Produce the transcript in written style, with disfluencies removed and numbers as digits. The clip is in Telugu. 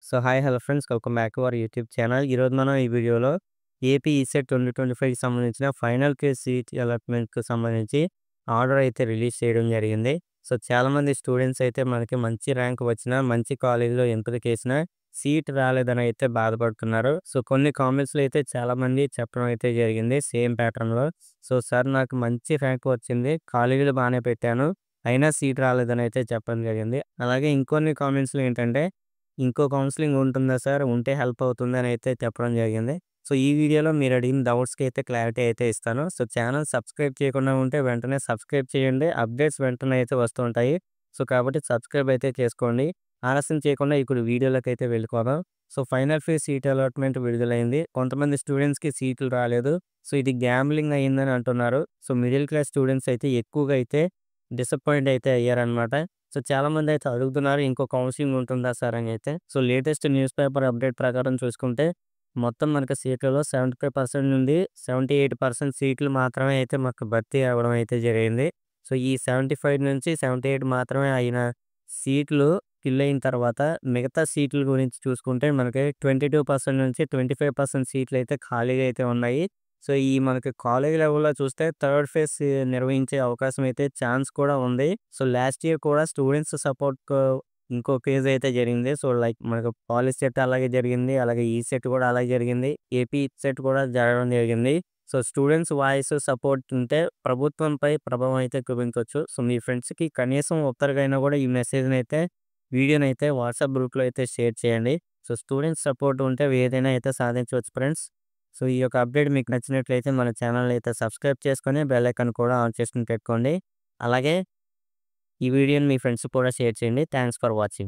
So hi hello friends welcome back to our YouTube channel. ఈరోజు మనం ఈ వీడియోలో ఏపీ ఈసెట్ 2025కి సంబంధించిన ఫైనల్ కేస్ సీట్ అలాట్మెంట్‌కి సంబంధించి ఆర్డర్ అయితే రిలీజ్ చేయడం జరిగింది. సో చాలామంది స్టూడెంట్స్ అయితే మనకి మంచి ర్యాంక్ వచ్చినా, మంచి కాలేజీలో ఎంపిక చేసినా సీట్ రాలేదని అయితే బాధపడుతున్నారు. సో కొన్ని కామెంట్స్‌లో అయితే చాలామంది చెప్పడం అయితే జరిగింది సేమ్ ప్యాటర్న్‌లో. సో సార్ నాకు మంచి ర్యాంక్ వచ్చింది, కాలేజీలో బాగానే పెట్టాను, అయినా సీట్ రాలేదని అయితే చెప్పడం జరిగింది. అలాగే ఇంకొన్ని కామెంట్స్‌లో ఏంటంటే ఇంకో కౌన్సెలింగ్ ఉంటుందా సార్? ఉంటే హెల్ప్ అవుతుందని అయితే చెప్పడం జరిగింది. సో, ఈ వీడియోలో మీరు అడిగిన డౌట్స్‌కి అయితే క్లారిటీ అయితే ఇస్తాను. సో, ఛానల్ సబ్స్క్రైబ్ చేయకుండా ఉంటే వెంటనే సబ్స్క్రైబ్ చేయండి. అప్డేట్స్ వెంటనే అయితే వస్తూ ఉంటాయి. సో, కాబట్టి సబ్స్క్రైబ్ అయితే చేసుకోండి. ఆలస్యం చేయకుండా ఇప్పుడు వీడియోలోకైతే వెళ్ళిపోదాం. So, final phase seat allotment విడుదలైంది. కొంతమంది స్టూడెంట్స్‌కి సీట్లు రాలేదు. సో, ఇది గ్యాంబ్లింగ్ అయిందని అంటున్నారు. సో, మిడిల్ క్లాస్ స్టూడెంట్స్ అయితే ఎక్కువగా అయితే డిసప్పాయింట్ అయితే అయ్యారనమాట. సో, చాలామందయితే అడుగుతున్నారు ఇంకో కౌన్సెలింగ్ ఉంటుందా సార్ అని అయితే. So, latest news paper update ప్రకారం చూసుకుంటే మొత్తం మనకు సీట్లలో 75% నుండి 78% సీట్లు మాత్రమే అయితే మాకు భర్తీ అవ్వడం అయితే జరిగింది. సో, ఈ 75 నుంచి 78 మాత్రమే అయిన సీట్లు ఫిల్ అయిన తర్వాత మిగతా సీట్ల గురించి చూసుకుంటే మనకి 22% నుంచి 25% సీట్లయితే ఖాళీగా అయితే ఉన్నాయి. సో, ఈ మనకి కాలేజ్ లెవెల్‌లో చూస్తే థర్డ్ ఫేజ్ నిర్వహించే అవకాశం అయితే ఛాన్స్ కూడా ఉంది. సో, లాస్ట్ ఇయర్ కూడా స్టూడెంట్స్ సపోర్ట్‌కు ఇంకో కేస్ అయితే జరిగింది. సో, లైక్ మనకు పాలి సెట్ అలాగే జరిగింది. అలాగే ఈ సెట్ కూడా అలాగే జరిగింది. ఏపీ సెట్ కూడా జరగడం జరిగింది. సో, స్టూడెంట్స్ వాయిస్ సపోర్ట్ ఉంటే ప్రభుత్వంపై ప్రభావం అయితే చూపించొచ్చు. సో, మీ ఫ్రెండ్స్‌కి కనీసం ఒక్కరికైనా కూడా ఈ మెసేజ్‌నైతే వీడియోనైతే వాట్సాప్ గ్రూప్‌లో అయితే షేర్ చేయండి. సో, స్టూడెంట్స్ సపోర్ట్ ఉంటే ఏదైనా అయితే సాధించవచ్చు ఫ్రెండ్స్. సో, ఈ యొక్క అప్డేట్ మీకు నచ్చినట్లయితే మన ఛానల్‌ని అయితే సబ్స్క్రైబ్ చేసుకొని బెల్ ఐకాన్ కూడా ఆన్ చేసుకొని పెట్టుకోండి. అలాగే ఈ వీడియోని మీ ఫ్రెండ్స్‌కి కూడా షేర్ చేయండి. Thanks for watching.